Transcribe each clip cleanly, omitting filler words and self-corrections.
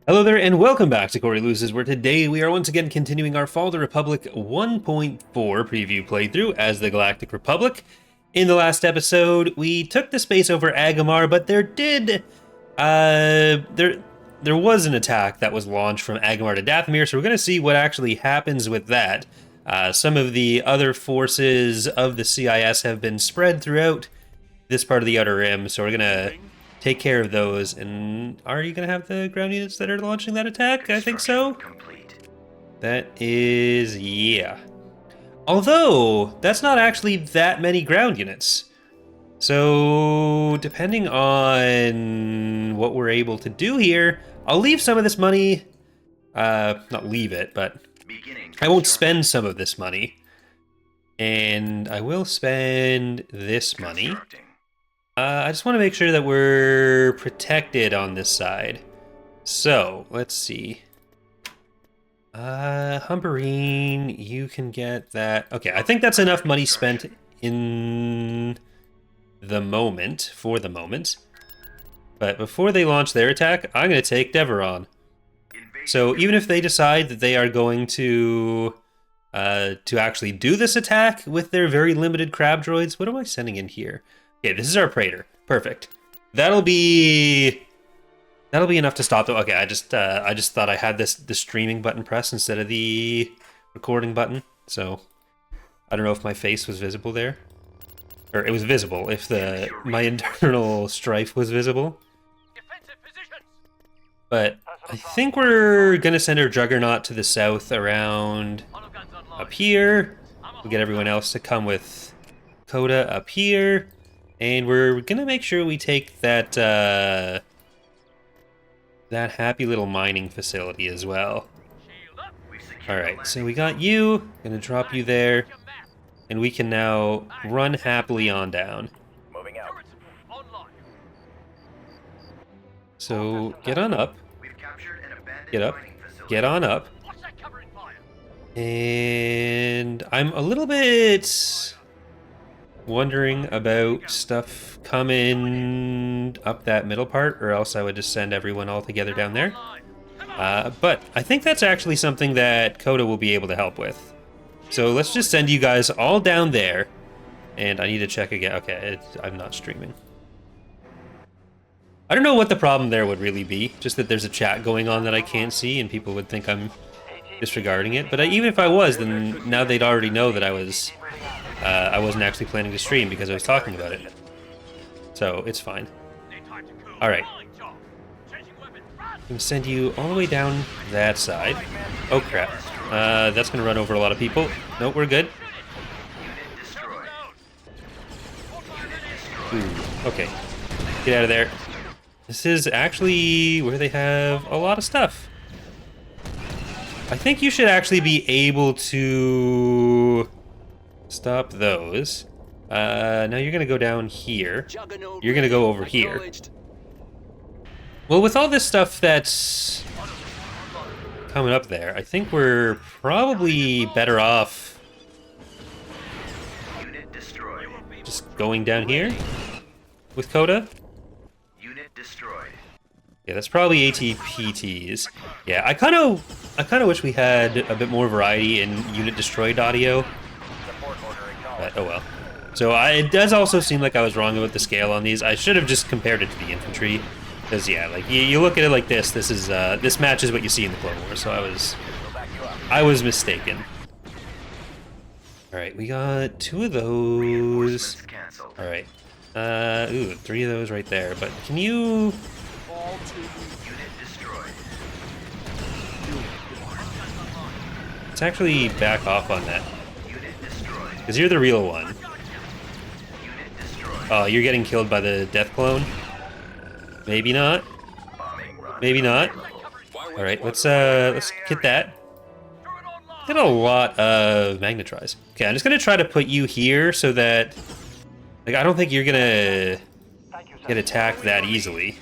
Hello there, and welcome back to Corey Loses, where today we are once again continuing our Fall of the Republic 1.4 preview playthrough as the Galactic Republic. In the last episode, we took the space over Agamar, but there was an attack that was launched from Agamar to Dathomir, so we're going to see what actually happens with that. Some of the other forces of the CIS have been spread throughout this part of the Outer Rim, so we're going to take care of those. And are you going to have the ground units that are launching that attack? I think so. That is, yeah. Although, that's not actually that many ground units. So, depending on what we're able to do here, I'll leave some of this money, not leave it, but I won't spend some of this money. And I will spend this money. I just want to make sure that we're protected on this side. So, let's see. Humberine, you can get that. Okay, I think that's enough money spent in the moment, for the moment. But before they launch their attack, I'm going to take Deveron. So even if they decide that they are going to actually do this attack with their very limited crab droids, what am I sending in here? Okay, this is our Praetor. Perfect. That'll be enough to stop them. Okay, I just thought I had the streaming button pressed instead of the recording button. So I don't know if my face was visible there, or it was visible if my internal strife was visible. But I think we're gonna send our Juggernaut to the south around up here. We'll get everyone else to come with Coda up here. And we're gonna make sure we take that that happy little mining facility as well. Alright, so we got you. Gonna drop you there. And we can now run happily on down. So get on up. Get up. Get on up. And I'm a little bit wondering about stuff coming up that middle part, or else I would just send everyone all together down there. But I think that's actually something that Coda will be able to help with. So let's just send you guys all down there. And I need to check again. Okay, I'm not streaming. I don't know what the problem there would really be. Just that there's a chat going on that I can't see, and people would think I'm disregarding it. But even if I was, then now they'd already know that I wasn't actually planning to stream because I was talking about it. So, it's fine. Alright. I'm going to send you all the way down that side. Oh, crap. That's going to run over a lot of people. Nope, we're good. Ooh, okay. Get out of there. This is actually where they have a lot of stuff. I think you should actually be able to stop those. Now you're gonna go down here. You're gonna go over here. Well, with all this stuff that's coming up there, I think we're probably better off just going down here with Coda. Yeah, that's probably ATPTs. Yeah, I kind of wish we had a bit more variety in unit destroyed audio. But, oh well. So it does also seem like I was wrong about the scale on these. I should have just compared it to the infantry, because yeah, like you look at it like this. This matches what you see in the Clone Wars. So I was mistaken. All right, we got 2 of those. All right. Ooh, 3 of those right there. But can you? Let's actually back off on that. Because you're the real one. Oh, you're getting killed by the death clone? Maybe not. Maybe not. Alright, let's get that. Get a lot of magnetries. Okay, I'm just gonna try to put you here so that, like, I don't think you're gonna get attacked that easily.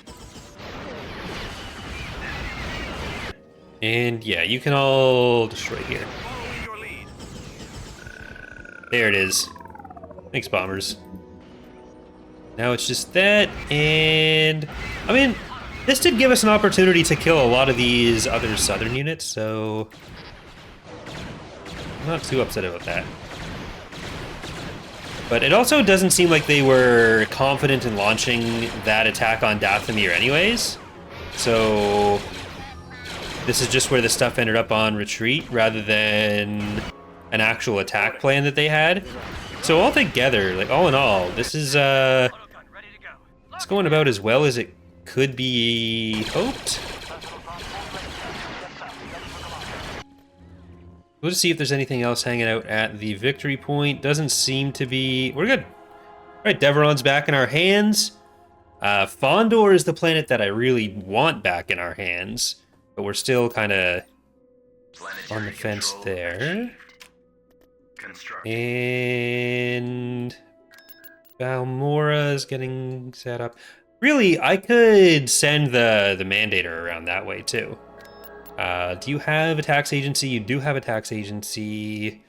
And yeah, you can all destroy here. There it is. Thanks, bombers. Now it's just that, and I mean, This did give us an opportunity to kill a lot of these other southern units, so I'm not too upset about that. But it also doesn't seem like they were confident in launching that attack on Dathomir anyways. So this is just where the stuff ended up on retreat rather than an actual attack plan that they had. So altogether, like all in all, this is it's going about as well as it could be hoped. We'll just see if there's anything else hanging out at the victory point. Doesn't seem to be. We're good. All right, Deveron's back in our hands. Fondor is the planet that I really want back in our hands, but we're still kind of on the fence there. And Balmora is getting set up. Really, I could send the Mandator around that way too. Do you have a tax agency? You do have a tax agency.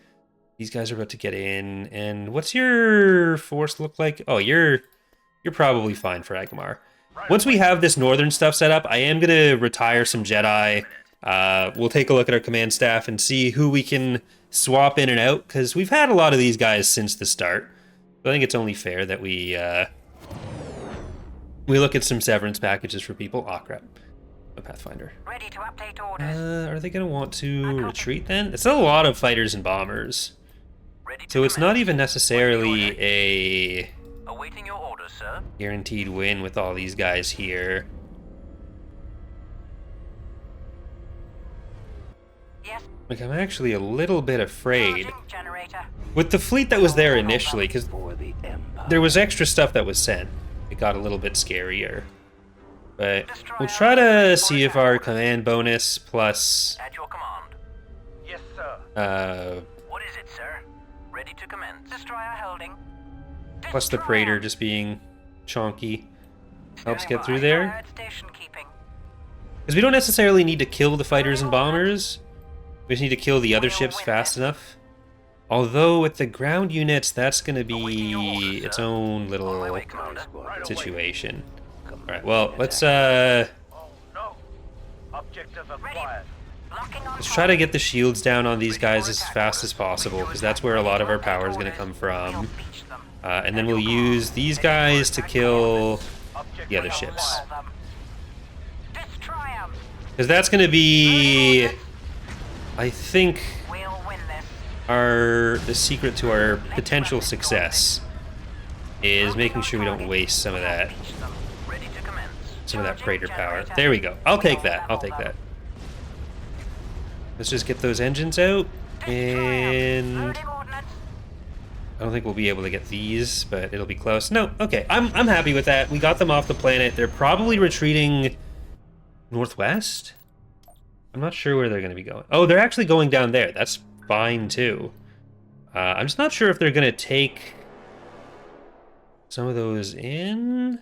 These guys are about to get in. And what's your force look like? Oh, you're probably fine for Agamar. Once we have this northern stuff set up, I am going to retire some Jedi. We'll take a look at our command staff and see who we can swap in and out, because we've had a lot of these guys since the start. So I think it's only fair that we look at some severance packages for people. Oh, crap. A Pathfinder. Ready to update orders. Are they going to want to retreat then? It's a lot of fighters and bombers. So it's not even necessarily a awaiting your orders, sir. Guaranteed win with all these guys here. Yes. Like, I'm actually a little bit afraid with the fleet that was there initially, because there was extra stuff that was sent. It got a little bit scarier. But we'll try to see if our command bonus plus At your command. Yes, sir. What is it, sir? Ready to commence. Destroyer holding. Plus the Praetor just being chonky helps get through there. Because we don't necessarily need to kill the fighters and bombers. We just need to kill the other ships fast enough. Although with the ground units, that's going to be its own little situation. Alright, well, let's try to get the shields down on these guys as fast as possible, because that's where a lot of our power is going to come from. And then we'll use these guys to kill the other ships. Because that's going to be, I think, the secret to our potential success is making sure we don't waste some of that Praetor power. There we go. I'll take that. I'll take that. Let's just get those engines out, and I don't think we'll be able to get these, but it'll be close. No, okay. I'm happy with that. We got them off the planet. They're probably retreating northwest. I'm not sure where they're going to be going. Oh, they're actually going down there. That's fine too. I'm just not sure if they're going to take some of those in.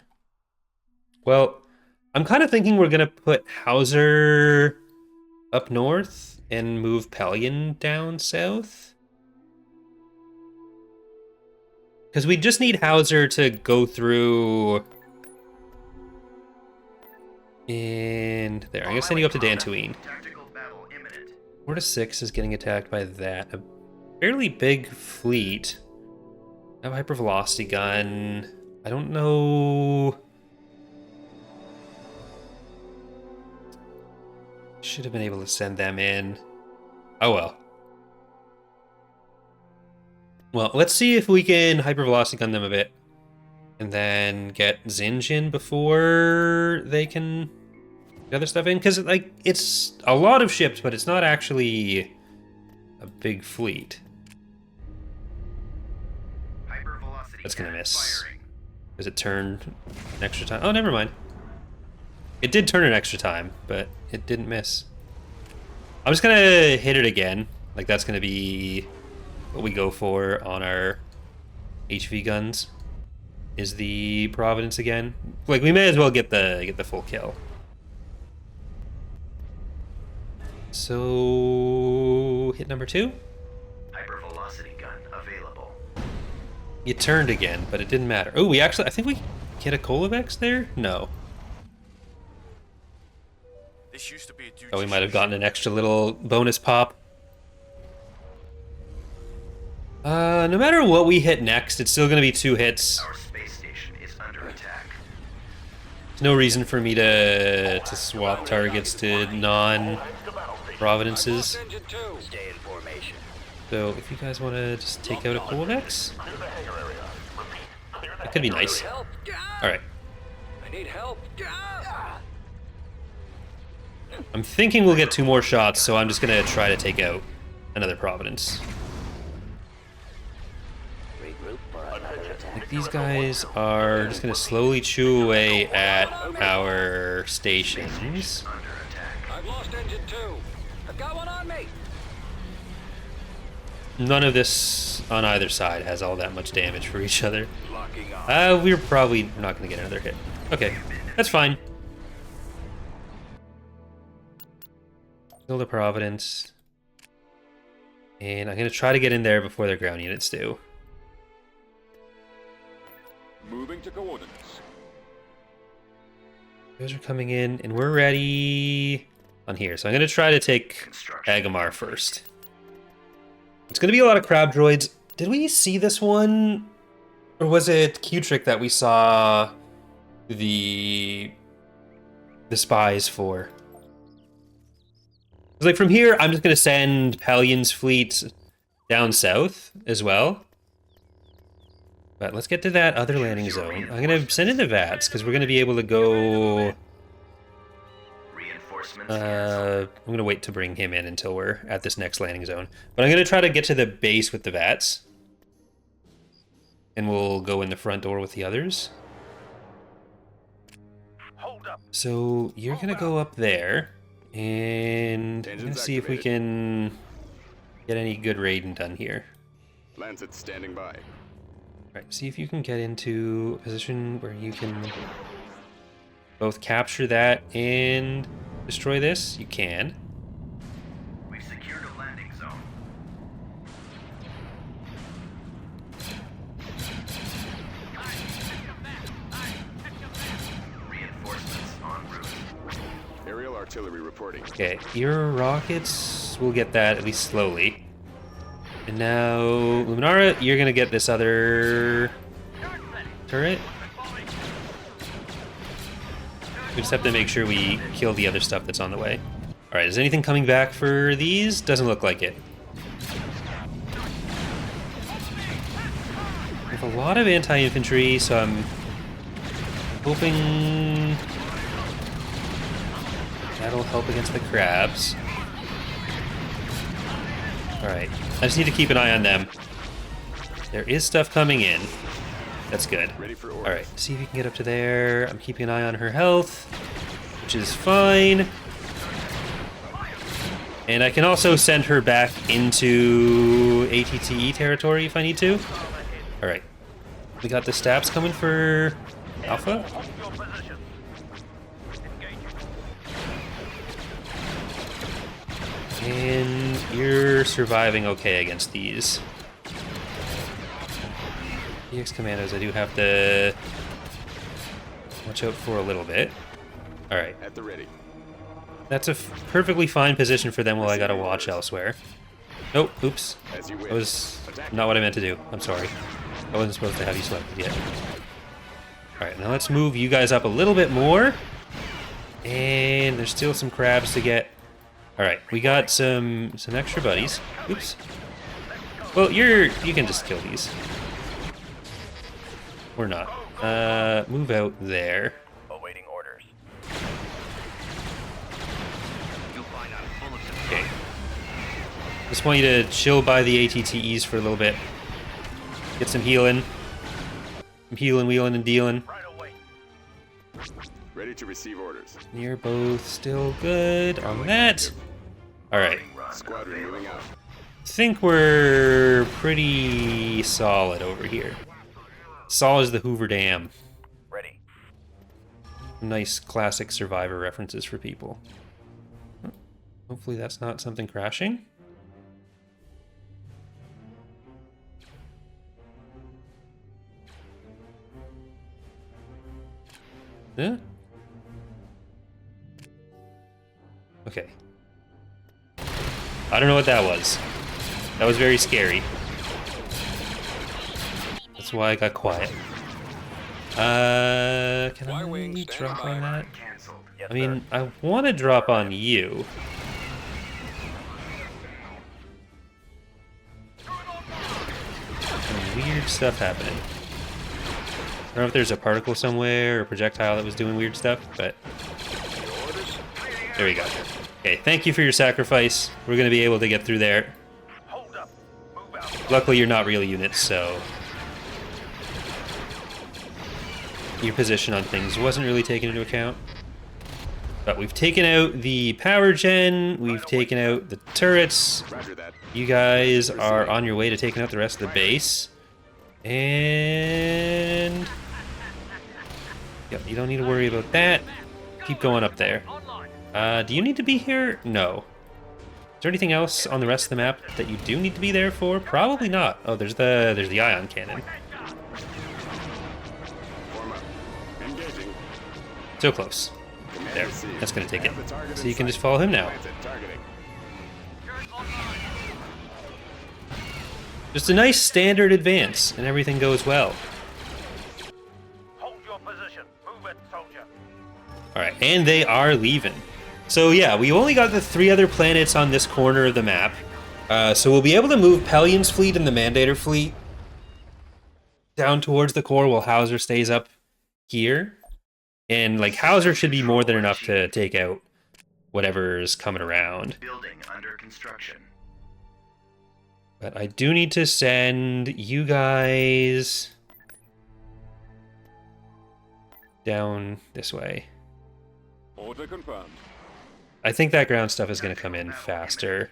Well, I'm kind of thinking we're going to put Hauser up north and move Pelion down south. Because we just need Hauser to go through. And there, I'm going to send you up to Dantooine. 4 to 6 is getting attacked by that. A fairly big fleet. I have a hypervelocity gun. I don't know. Should have been able to send them in. Oh well. Well, let's see if we can hypervelocity gun them a bit. And then get Zinj in before they can get other stuff in. Because, like, it's a lot of ships, but it's not actually a big fleet. That's going to miss. Because it turned an extra time. Oh, never mind. It did turn an extra time, but it didn't miss. I'm just going to hit it again. Like, that's going to be what we go for on our HV guns. Is the Providence again. Like, we may as well get the full kill. So, hit number 2. Hypervelocity gun available. You turned again, but it didn't matter. Oh, I think we hit a Kolovex there? No. Oh, we might have gotten an extra little bonus pop. No matter what we hit next, it's still going to be 2 hits. Our space station is under attack. There's no reason for me to swap targets to non-providences. Stay in formation. So if you guys want to just take out a Coolvex, that could be nice. Help! Alright. I need help! I'm thinking we'll get 2 more shots, so I'm just going to try to take out another Providence. Regroup for another attack. Like, these guys are just going to slowly chew away at our stations. Under attack. I've lost engine 2. I've got one on me. None of this on either side has all that much damage for each other. Locking on. We're probably not going to get another hit. Okay, that's fine. Build a Providence. And I'm going to try to get in there before their ground units do. Moving to coordinates. Those are coming in, and we're ready on here. So I'm going to try to take Agamar first. It's going to be a lot of crab droids. Did we see this one? Or was it Q-Trick that we saw the spies for? It's like, from here, I'm just going to send Pellion's fleet down south as well. But let's get to that other landing zone. I'm going to send in the VATS, because we're going to be able to go... Reinforcements I'm going to wait to bring him in until we're at this next landing zone. But I'm going to try to get to the base with the VATS. And we'll go in the front door with the others. Hold up. So you're going to go up there. And I'm going to see if we can get any good raiding done here. Lancet standing by. Alright, see if you can get into a position where you can both capture that and destroy this. You can. We've secured a landing zone. Reinforcements en route. Aerial artillery reporting. Okay, your rockets will get that at least slowly. And now, Luminara, you're gonna get this other turret. We just have to make sure we kill the other stuff that's on the way. Alright, is anything coming back for these? Doesn't look like it. We have a lot of anti-infantry, so I'm hoping that'll help against the crabs. Alright, I just need to keep an eye on them. There is stuff coming in. That's good. Ready for orders. Alright, see if you can get up to there. I'm keeping an eye on her health, which is fine. And I can also send her back into ATTE territory if I need to. Alright. We got the stabs coming for Alpha. And you're surviving okay against these. EX Commandos, I do have to watch out for a little bit. Alright. At the ready. That's a perfectly fine position for them while I gotta watch elsewhere. Nope, oops. As you wish. That was not what I meant to do. I'm sorry. I wasn't supposed to have you selected yet. Alright, now let's move you guys up a little bit more. And there's still some crabs to get. Alright, we got some extra buddies. Oops. Well, you can just kill these. Or not. Move out there. Awaiting orders. Okay. Just want you to chill by the ATTEs for a little bit. Get some healing. Some healing, wheeling, and dealing. Right away. Ready to receive orders. You're both still good on that. Alright. Squadron moving out. Think we're pretty solid over here. Solid as the Hoover Dam. Ready. Nice classic Survivor references for people. Hopefully that's not something crashing. Yeah. Okay. I don't know what that was. That was very scary. That's why I got quiet. Can I drop on that? Cancelled. I mean, I want to drop on you. Some weird stuff happening. I don't know if there's a particle somewhere or a projectile that was doing weird stuff, but there we go. Okay, thank you for your sacrifice. We're going to be able to get through there. Hold up. Move out. Luckily, you're not real units, so your position on things wasn't really taken into account. But we've taken out the power gen, we've taken out the turrets. Roger that. You guys are on your way to taking out the rest of the base. And yep, you don't need to worry about that. Keep going up there. Do you need to be here? No. Is there anything else on the rest of the map that you do need to be there for? Probably not. Oh, there's the ion cannon. Form up. Engaging. So close. There. That's gonna take it. Have the target So in you can sight. just follow him now. Lancet targeting. Just a nice standard advance, and everything goes well. Hold your position. Move it, soldier. Alright, and they are leaving. So yeah, we only got the 3 other planets on this corner of the map. So we'll be able to move Pellion's fleet and the Mandator fleet down towards the core while Hauser stays up here. And like Hauser should be more than enough to take out whatever's coming around. Building under construction. But I do need to send you guys down this way. Order confirmed. I think that ground stuff is going to come in faster.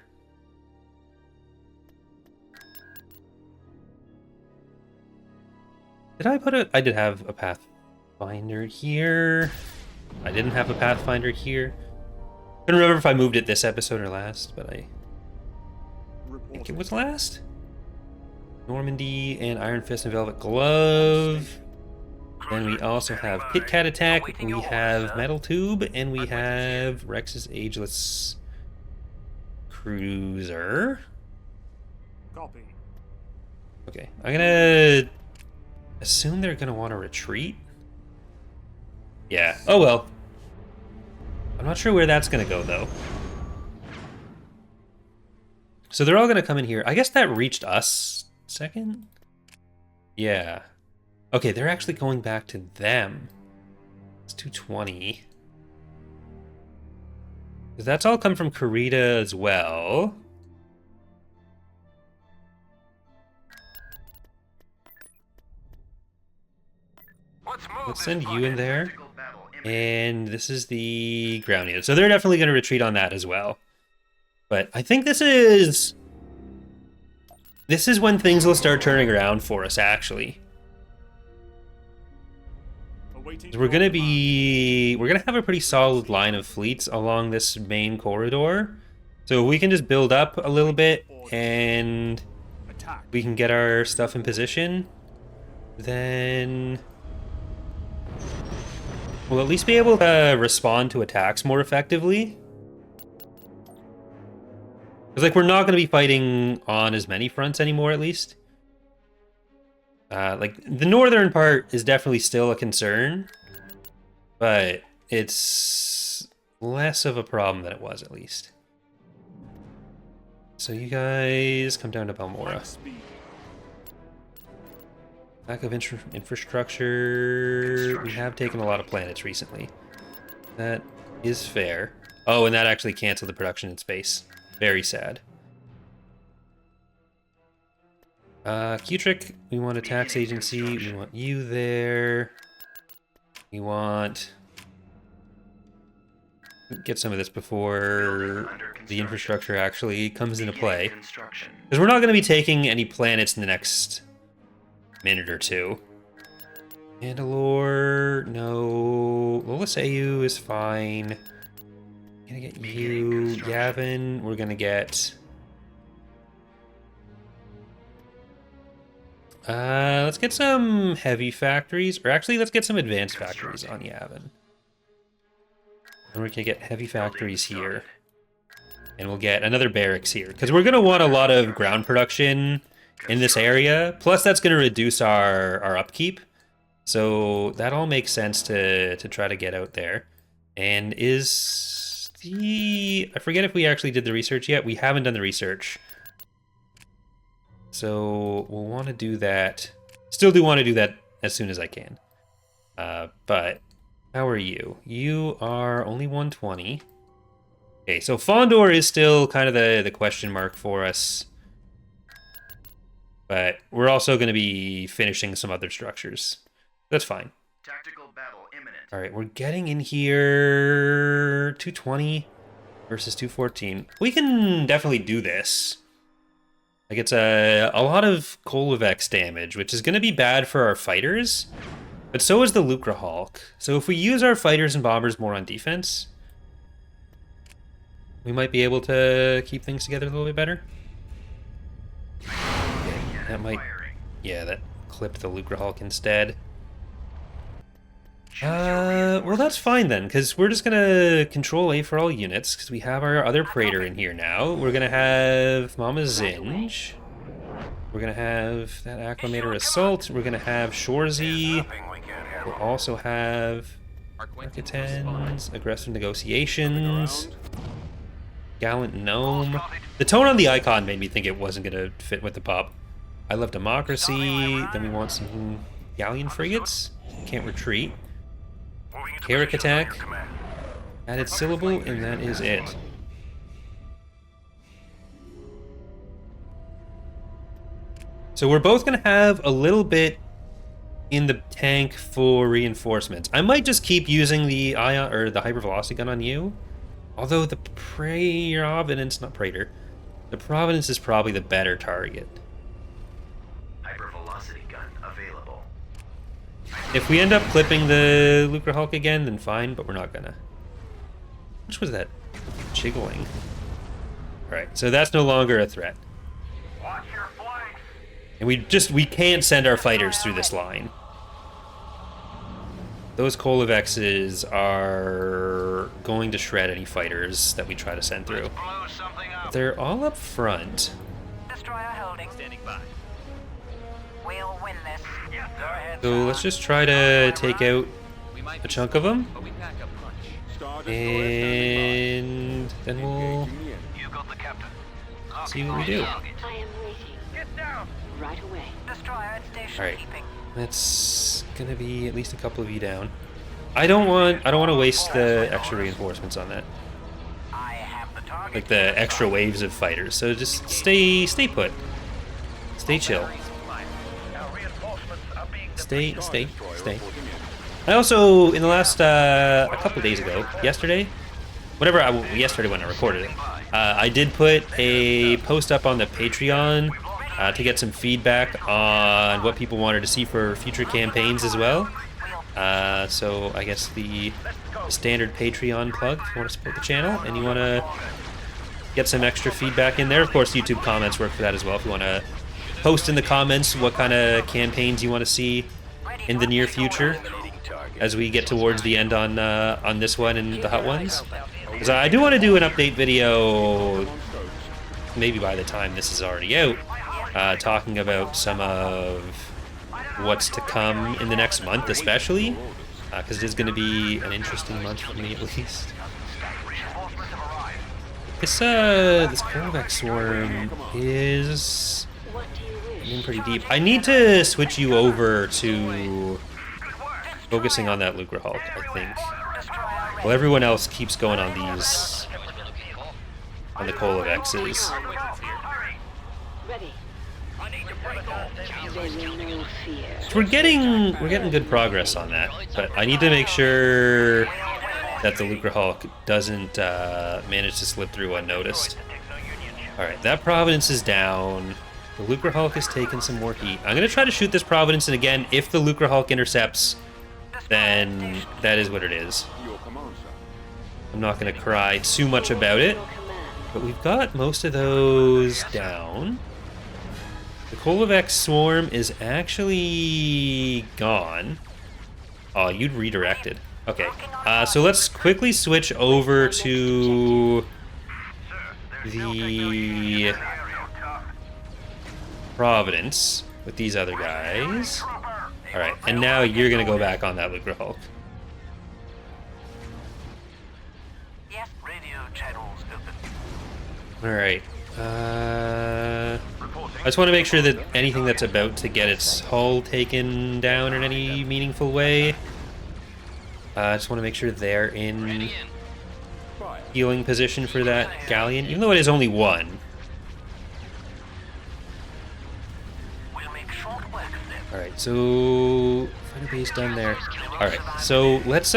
Did I put a... I did have a Pathfinder here. I didn't have a Pathfinder here. I don't remember if I moved it this episode or last, but I think it was last. Normandy and Iron Fist and Velvet Glove. Then we also have Pit Cat Attack, we have Metal Tube, and we have Rex's Ageless Cruiser. Copy. Okay, I'm gonna assume they're gonna want to retreat. Yeah, oh well. I'm not sure where that's gonna go though. So they're all gonna come in here. I guess that reached us second? Yeah. Okay, they're actually going back to them. It's 220. Because that's all come from Karita as well. Let's send you in there. And this is the ground unit. So they're definitely going to retreat on that as well. But I think this is when things will start turning around for us, actually. We're gonna have a pretty solid line of fleets along this main corridor. So we can just build up a little bit and we can get our stuff in position. Then we'll at least be able to respond to attacks more effectively. Because like we're not gonna be fighting on as many fronts anymore, at least. Like, the northern part is definitely still a concern, but it's less of a problem than it was, at least. So you guys come down to Balmora. Lack of infrastructure. We have taken a lot of planets recently. That is fair. Oh, and that actually canceled the production in space. Very sad. Q-Trick, we want a tax agency, we want you there. We want... Get some of this before the infrastructure actually comes into play. Because we're not going to be taking any planets in the next minute or two. Mandalore, no. Loliseu is fine. Gonna get you. Yavin, we're gonna get... let's get some heavy factories, or actually let's get some advanced factories on Yavin. And we can get heavy factories here. And we'll get another barracks here. Because we're going to want a lot of ground production in this area. Plus, that's going to reduce our upkeep. So that all makes sense to try to get out there. And is the... I forget if we actually did the research yet. We haven't done the research. So we'll want to do that. Still do want to do that as soon as I can. But how are you? You are only 120. Okay, so Fondor is still kind of the question mark for us. But we're also going to be finishing some other structures. That's fine. Tactical battle imminent. All right, we're getting in here 220 versus 214. We can definitely do this. Like, it's a lot of Kolovex damage, which is going to be bad for our fighters. But so is the Lucra Hulk. So if we use our fighters and bombers more on defense, we might be able to keep things together a little bit better. That might... Yeah, that clipped the Lucra Hulk instead. Well, that's fine then, because we're just going to control A for all units, because we have our other Praetor in here now. We're going to have Mama Zinj. We're going to have that Acclimator Assault. We're going to have Shorzy. We'll also have Architens, Aggressive Negotiations, Gallant Gnome. The tone on the icon made me think it wasn't going to fit with the pop. I love Democracy. Then we want some Galleon Frigates. Can't retreat. Carrick Attack. Added syllable, and that is it. So we're both going to have a little bit in the tank for reinforcements. I might just keep using the ion or the hypervelocity gun on you. Although the Providence, not Praetor, the Providence is probably the better target. Hypervelocity gun available. If we end up clipping the Lucra Hulk again, then fine, but we're not gonna. Which was that? Jiggling. Alright, so that's no longer a threat. Watch your flanks. And we can't send our fighters through this line. Those Kolovexes are going to shred any fighters that we try to send through. Blow something up. They're all up front. Destroyer holding. Standing by. We'll win this. Yes, go ahead. So let's just try to take out a chunk of them. Star Destroyer And then we'll standing by. You got the captain. see what we do. I am waiting. Get down. Right away. Destroyer at station Alright. keeping. That's gonna be at least a couple of you down. I don't want to waste the extra reinforcements on that. I have the target. Like the extra waves of fighters. So just stay put. Stay chill. Our reinforcements are being Stay. I also, in the last, a couple days ago, yesterday when I recorded it, I did put a post up on the Patreon to get some feedback on what people wanted to see for future campaigns as well. So I guess the standard Patreon plug, if you want to support the channel and you want to get some extra feedback in there. Of course, YouTube comments work for that as well. If you want to post in the comments what kind of campaigns you want to see in the near future as we get towards the end on this one and the Hut ones. Because I do want to do an update video, maybe by the time this is already out, talking about some of what's to come in the next month, especially, because it is going to be an interesting month for me at least. This Kolovex swarm is What do you wish? in pretty deep. I need to switch you over to focusing on that Lucra Hulk, I think. Well, everyone else keeps going on these, on the Kolovexes. Ready. There will no fear. So we're getting good progress on that, but I need to make sure that the Lucra Hulk doesn't manage to slip through unnoticed. Alright, that Providence is down. The Lucra Hulk has taken some more heat. I'm going to try to shoot this Providence, and again, if the Lucra Hulk intercepts, then that is what it is. Your command, sir. I'm not going to cry too much about it, but we've got most of those down. The Kolovex swarm is actually gone. Oh, you'd redirected. Okay, so let's quickly switch over to the Providence with these other guys. All right, and now you're gonna go back on that Lucre Hulk. Yes, radio channels open. All right. I just want to make sure that anything that's about to get its hull taken down in any meaningful way. I just want to make sure they're in healing position for that galleon, even though it is only one. We'll make short work of them. All right, so fighter base done there. All right, so let's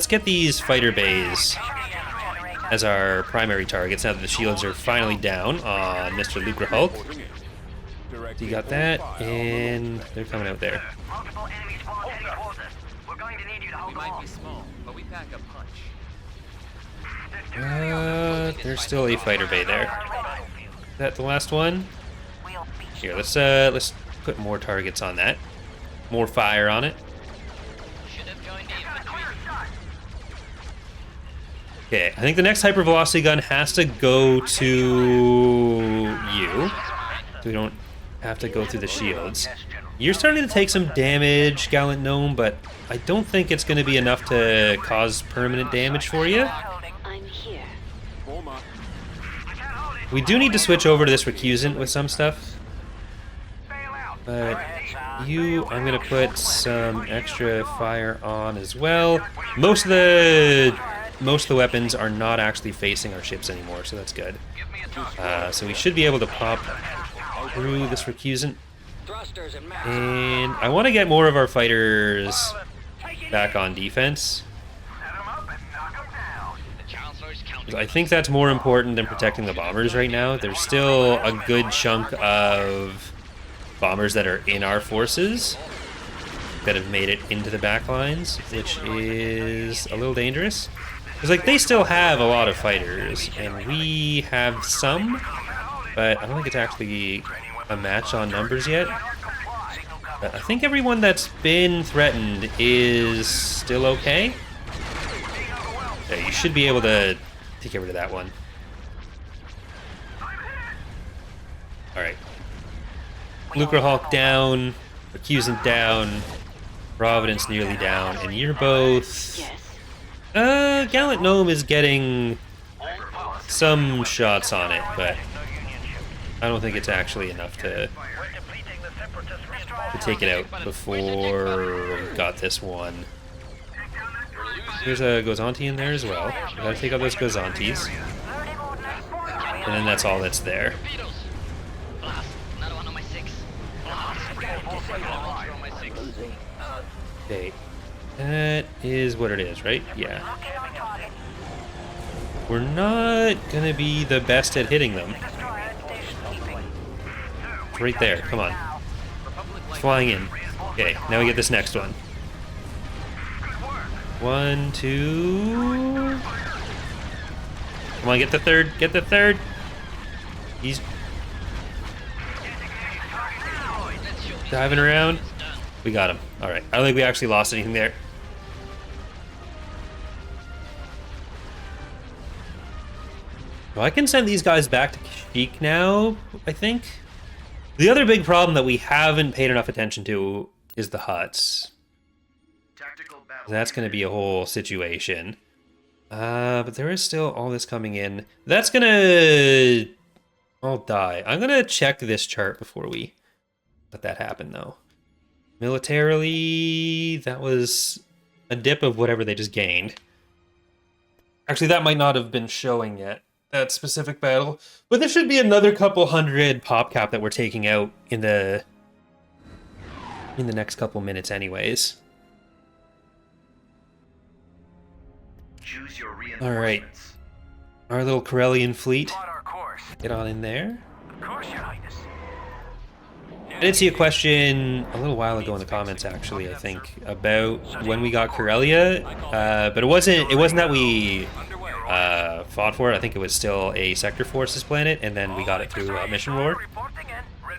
get these fighter bays as our primary targets now that the shields are finally down on Mr. Lucre Hulk. So you got that, and they're coming out there. Multiple enemy squads heading towards us. We're going to need you to hold them off. small, but we pack a punch. There's still a fighter bay there. Is that the last one? We'll beat you. Here, let's put more targets on that. More fire on it. Should have joined the Got a clear infantry. shot. Okay, I think the next hypervelocity gun has to go to you. So we don't have to go through the shields. You're starting to take some damage, Gallant Gnome, but I don't think it's going to be enough to cause permanent damage for you. I'm here. Form up. We do need to switch over to this recusant with some stuff. But you, I'm going to put some extra fire on as well. Most of the weapons are not actually facing our ships anymore, so that's good. So we should be able to pop through this recusant. And I want to get more of our fighters back on defense. I think that's more important than protecting the bombers right now. There's still a good chunk of bombers that are in our forces that have made it into the back lines, which is a little dangerous. Because like they still have a lot of fighters, and we have some, but I don't think it's actually a match on numbers yet. But I think everyone that's been threatened is still okay. Yeah, you should be able to get rid of that one. Alright. Lucre Hulk down, Recusant down, Providence nearly down, and you're both... Yes. Gallant Gnome is getting some shots on it, but I don't think it's actually enough to take it out before we've got this one. There's a Gozanti in there as well. We gotta take out those Gozantis. And then that's all that's there. Another one on my 6. Okay. That is what it is, right? Yeah. We're not gonna be the best at hitting them. It's right there, come on. It's flying in. Okay, now we get this next one. 1, 2... Come on, get the third, get the third! He's... diving around. We got him. Alright, I don't think we actually lost anything there. Well, I can send these guys back to Kashyyyk now, I think. The other big problem that we haven't paid enough attention to is the huts. Tactical battle. That's going to be a whole situation. But there is still all this coming in. That's going to all die. I'm going to check this chart before we let that happen, though. Militarily, that was a dip of whatever they just gained. Actually, that might not have been showing yet, that specific battle. But there should be another couple hundred pop cap that we're taking out in the next couple minutes anyways. Choose your All right. reinforcements. Our little Corellian fleet. Plot our course. Get on in there. Of course, Your Highness. I did see a question a little while ago in the comments, actually, I think, about when we got Corellia, but it wasn't that we fought for it. I think it was still a Sector Forces planet, and then we got it through Mission Roar,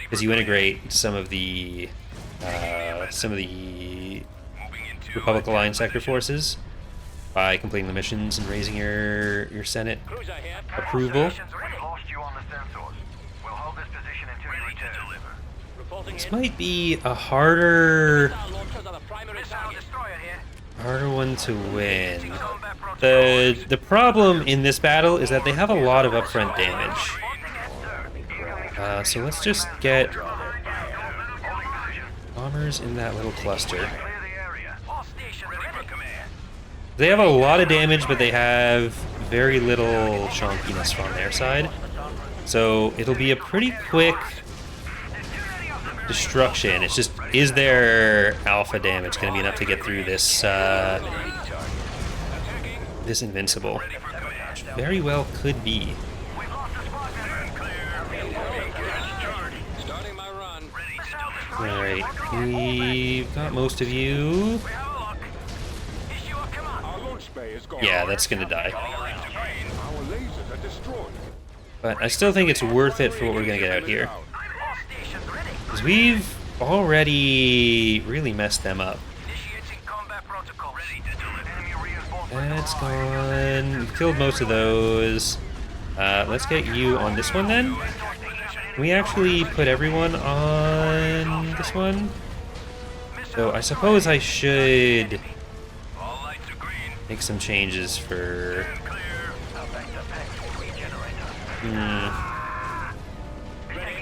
because you integrate some of the Republic Alliance Sector Forces by completing the missions and raising your Senate approval. you on the sensors. We'll hold this position until you return. Reporting This in. might be a harder Missile launchers are the primary target. Destroyer here. harder one to win. Combat protocol. The problem in this battle is that they have a lot of upfront damage. So let's just get bombers in that little cluster. Clear the area. All stations ready for command. They have a lot of damage, but they have very little chonkiness from their side. So it'll be a pretty quick destruction. It's just, is their alpha damage going to be enough to get through this this invincible? Which very well could be. Starting my run. Alright, we've got most of you. Our launch bay is gone. Yeah, that's going to die. Our lasers are destroyed. But I still think it's worth it for what we're going to get out here. Because we've already really messed them up. Initiating combat protocol. Ready to deliver. Enemy reinforcement. That's gone. We've killed most of those. Let's get you on this one then. Can we actually put everyone on this one? So I suppose I should All lights are green. make some changes for...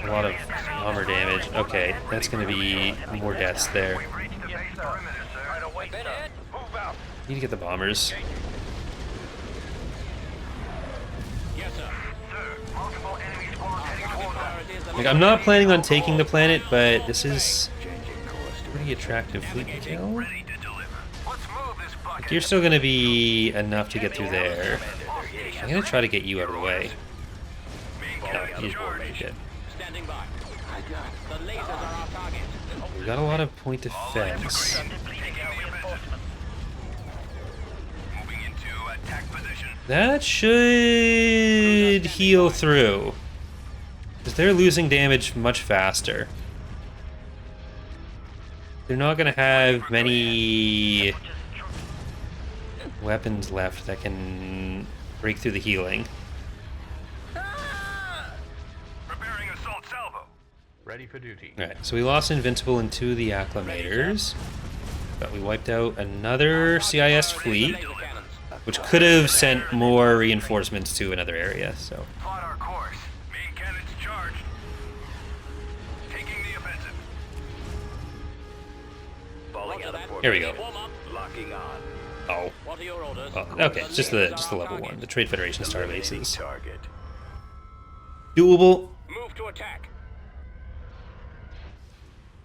a lot of armor damage. Okay, that's going to be more deaths there. Reach the base perimeter, sir. Right away, Been hit. Move out. Need to get the bombers. Yes, sir. Sir, multiple enemy squads heading towards us. Priority is the Like, I'm not planning on taking the planet, but this is a pretty attractive fleet to kill. Ready to deliver. Let's move this bucket. You're still going to be enough to get through there. I'm going to try to get you out of the way. No, he's dead. standing by. The lasers are our target. We got a lot of point defense. Moving into attack position. That should heal through. Because they're losing damage much faster. They're not going to have many weapons left that can break through the healing. Preparing assault salvo. Ready for duty. Alright, so we lost Invincible and two of the Acclimators. But we wiped out another CIS fleet, Laser cannons. which could have sent more reinforcements to another area, so... Plot our course. Main cannons charged. Taking the offensive. Falling Roger that. Here we go. Warm up. Locking on. Oh. What are your orders? Well, okay, it's just the level one, the Trade Federation star bases. Target. Doable. Move to attack.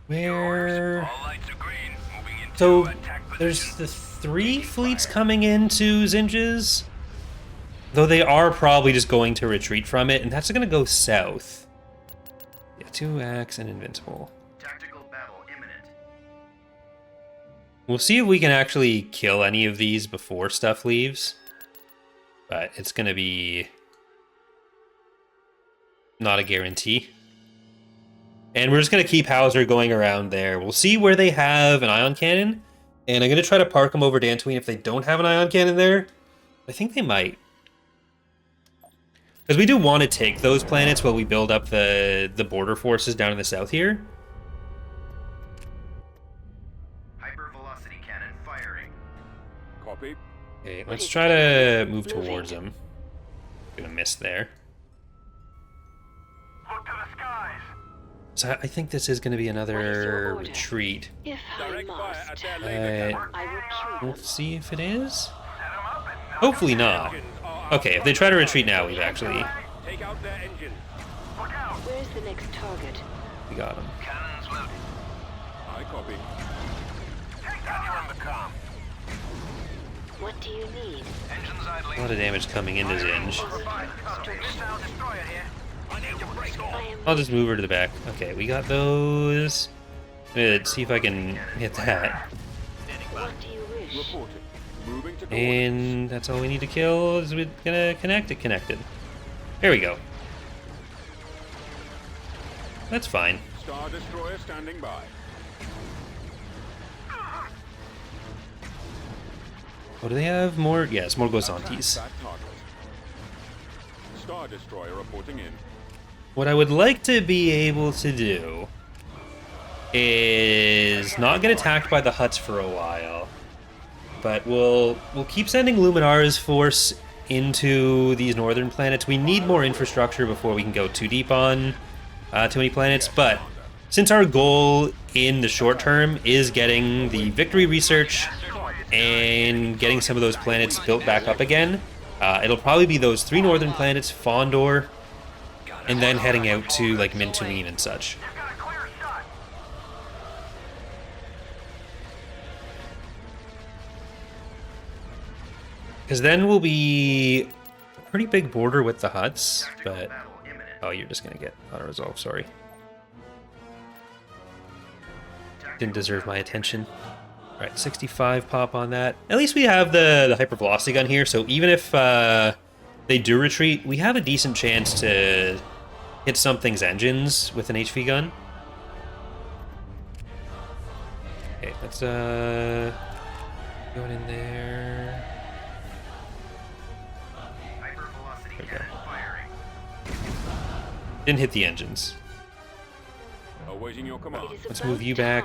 Where... All lights are green. Moving into So, attack position. there's the three fleets coming into Zinjas. Though they are probably just going to retreat from it, and that's going to go south. Yeah, 2X and Invincible. Tactical battle imminent. We'll see if we can actually kill any of these before stuff leaves. But it's going to be... not a guarantee. And we're just going to keep Hauser going around there. We'll see where they have an ion cannon. And I'm going to try to park them over Dantooine if they don't have an ion cannon there. I think they might. Because we do want to take those planets while we build up the border forces down in the south here. Hypervelocity cannon firing. Copy. Okay, let's try to move towards them. Gonna miss there. Look to the skies. So I think this is going to be What is your another order? retreat. If I Direct fire at must, their laser cannons. I retreat. We'll see if it is. Set 'em up and Hopefully not. Okay, if they try to retreat now, we've actually... Take out their engines. look out. Where's the next target? We got them. Cannons loaded. I copy. Take that from the com. What do you need? Engines idling. A lot of damage coming into Zinj. Missile destroyer here. I need to break off. I am I'll just move her to the back. Okay, we got those. Let's see if I can hit that. What do you wish? Reporting. Moving to coordinates. And that's all we need to kill. Is we're gonna connect it. Connected. There we go. That's fine. Star Destroyer standing by. Oh, do they have more? Yes, more Gozantes. That target. Star Destroyer reporting in. What I would like to be able to do is not get attacked by the Hutts for a while, but we'll keep sending Luminara's force into these northern planets. We need more infrastructure before we can go too deep on too many planets, but since our goal in the short term is getting the victory research and getting some of those planets built back up again, it'll probably be those 3 northern planets, Fondor, and then heading out to like Mintuine and such. Because then we'll be a pretty big border with the Hutts, but... Oh, you're just going to get auto-resolve, sorry. Didn't deserve my attention. Alright, 65 pop on that. At least we have the hypervelocity gun here, so even if they do retreat, we have a decent chance to hit something's engines with an HV gun. Okay, let's going in there. Didn't hit the engines. Awaiting your command. Let's move you back.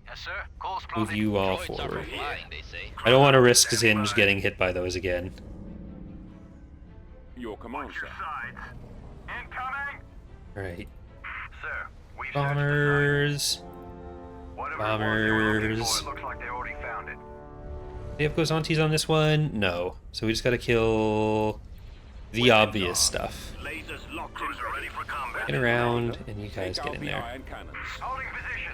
Yes, sir. Course Move plotting. you all Droids are forward. flying, they say. I don't want to risk Zinj getting hit by those again. Your command, sir. Incoming. Alright. Sir, we Bombers. Bombers. looks like they already found it. Do you have Gozantes on this one? No. So we just gotta kill the obvious stuff. Lasers locked. Cruiser ready for combat. Get around, and you guys Take get out in the there. iron cannons. Holding position.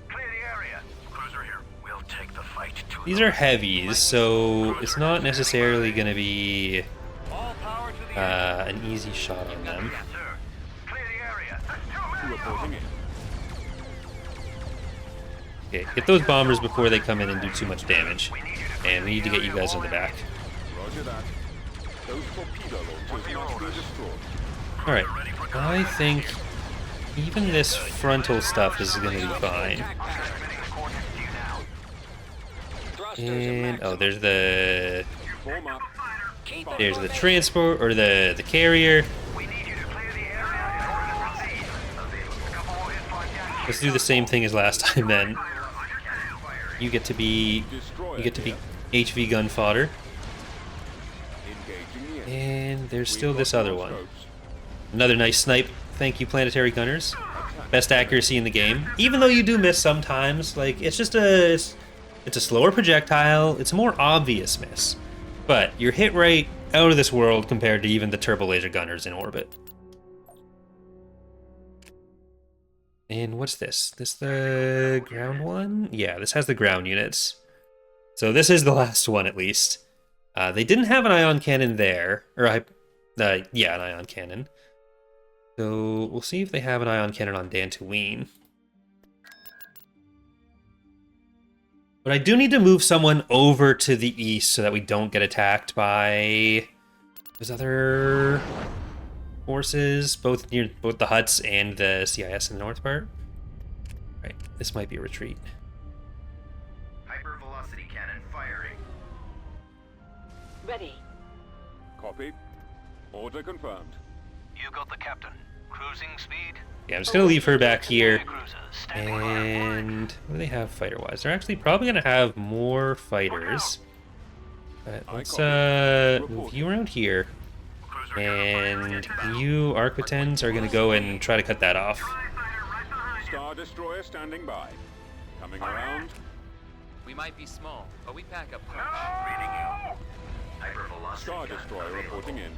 Clear the area. Cruiser here. We'll take the fight to These are heavies, so it's not necessarily gonna be all power to the an easy shot on them. Yes, sir. Clear the area. There's too many. Reporting in. Okay, get those bombers before they come in and do too much damage. And we need to get you guys in the back. Roger that. Those torpedo launchers must be destroyed. Alright, I think even this frontal stuff is going to be fine. And, oh, there's the Form up. transport, or the carrier. We need you to clear the area in order to proceed. A couple more in-flight gas. Let's do the same thing as last time then. You get to be HV gun fodder. Engaging the enemy. And there's We've still got this other more one. scopes. Another nice snipe. Thank you, planetary gunners. Best accuracy in the game. Even though you do miss sometimes, like it's a slower projectile. It's a more obvious miss, but you're hit right out of this world compared to even the turbo laser gunners in orbit. And what's this? This the ground one? Yeah, this has the ground units. So this is the last one at least. They didn't have an ion cannon there, or yeah, an ion cannon. So we'll see if they have an ion cannon on Dantooine. But I do need to move someone over to the east so that we don't get attacked by those other forces, both the Hutts and the CIS in the north part. Right, this might be a retreat. Hypervelocity cannon firing. Ready. Copy. Order confirmed. You got the captain. Cruising speed. Yeah, I'm just gonna leave her back here. Cruisers standing by. And what do they have fighter-wise? They're actually probably gonna have more fighters. But let's move you around here. And you Arquitens are gonna go and try to cut that off. Star Destroyer standing by. Coming around. We might be small, but we pack up punch. Reading you. Hypervelocity Star cannon Destroyer available. reporting in.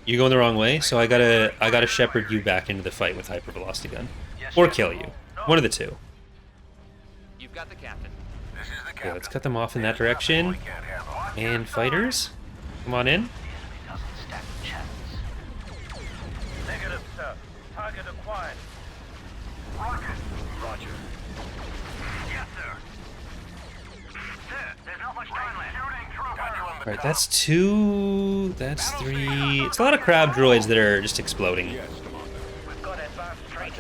You're going the wrong way, so I gotta shepherd you back into the fight with hypervelocity gun, or kill you. One of the two. You've got the captain. This is the Okay, captain. let's cut them off in that direction. Can't handle. And fighters, come on in. The enemy doesn't stand a chance. Negative, sir. Target acquired. Rocket. Roger. Yes, sir. Sir, there's not much time left. Shooting trooper. All right, that's 2, that's 3. It's a lot of crab droids that are just exploding. Yes, Commander. We've got advanced training.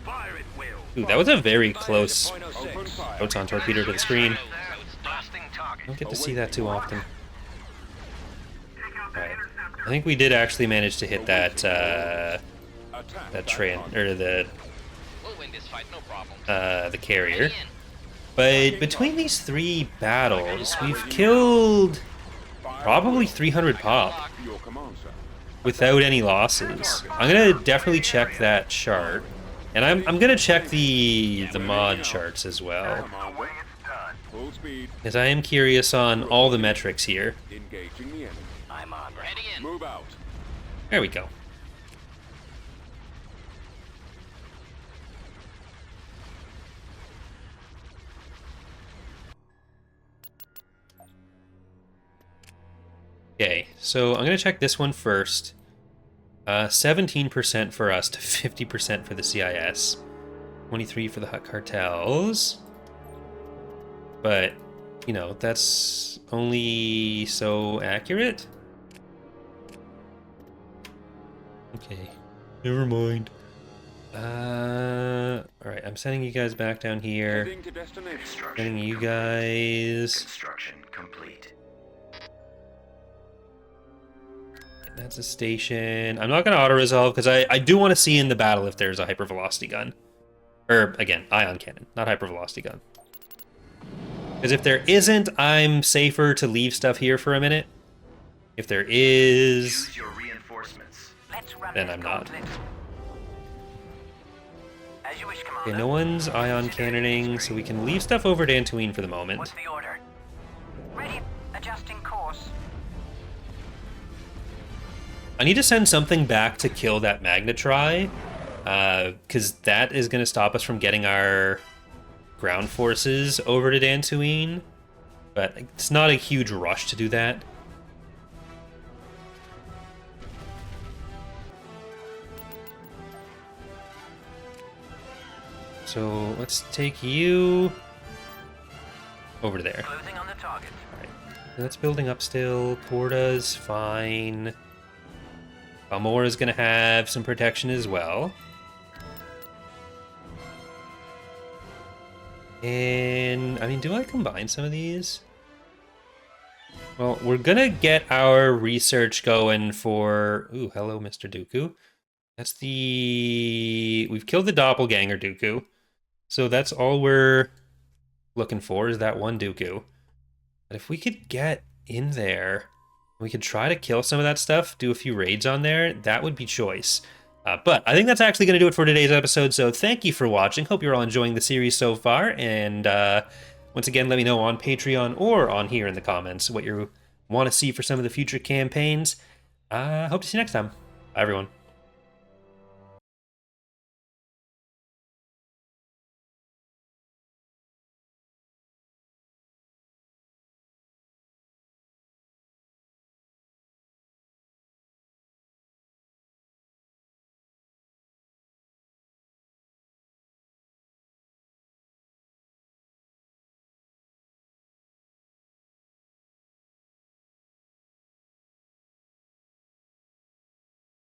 Fire it will. Ooh, that was a very close Open fire. proton torpedo to the screen. Blasting target. Don't get to see that too often. Alright. I think we did actually manage to hit that, Attack that train, or We'll win this fight, no problem. the carrier. But between these 3 battles, we've killed probably 300 pop Your command, sir. without any losses. I'm gonna definitely check that chart. And I'm gonna check the mod charts as well, Commander. Full speed. because I am curious on all the metrics here. Engaging the enemy. I'm on. Ready in. Move out. There we go. Okay, so I'm gonna check this one first. 17% for us to 50% for the CIS. 23 for the Hut Cartels. But, you know, that's only so accurate. Okay, never mind. Alright, I'm sending you guys back down here. Heading to destination. Sending you guys. Construction complete. That's a station. I'm not going to auto-resolve because I do want to see in the battle if there's a hypervelocity gun. Or, again, ion cannon, not hypervelocity gun. Because if there isn't, I'm safer to leave stuff here for a minute. If there is, Choose your reinforcements. Let's run then this I'm not. gauntlet. As you wish, Commander. Okay, no one's ion cannoning, so we can leave stuff over to Antuine for the moment. What's the order? Ready. Adjusting course. I need to send something back to kill that Magnetry, because that is going to stop us from getting our ground forces over to Dantooine, but it's not a huge rush to do that. So let's take you over to there. Closing on the target. Alright, that's building up still. Porta's fine. Balmora is going to have some protection as well. And, I mean, do I combine some of these? Well, we're going to get our research going for... Ooh, hello, Mr. Dooku. That's the... We've killed the doppelganger Dooku. So that's all we're looking for is that one Dooku. But if we could get in there... We could try to kill some of that stuff, do a few raids on there. That would be choice. But I think that's actually going to do it for today's episode. So thank you for watching. Hope you're all enjoying the series so far. And once again, let me know on Patreon or on here in the comments what you want to see for some of the future campaigns. Hope to see you next time. Bye, everyone.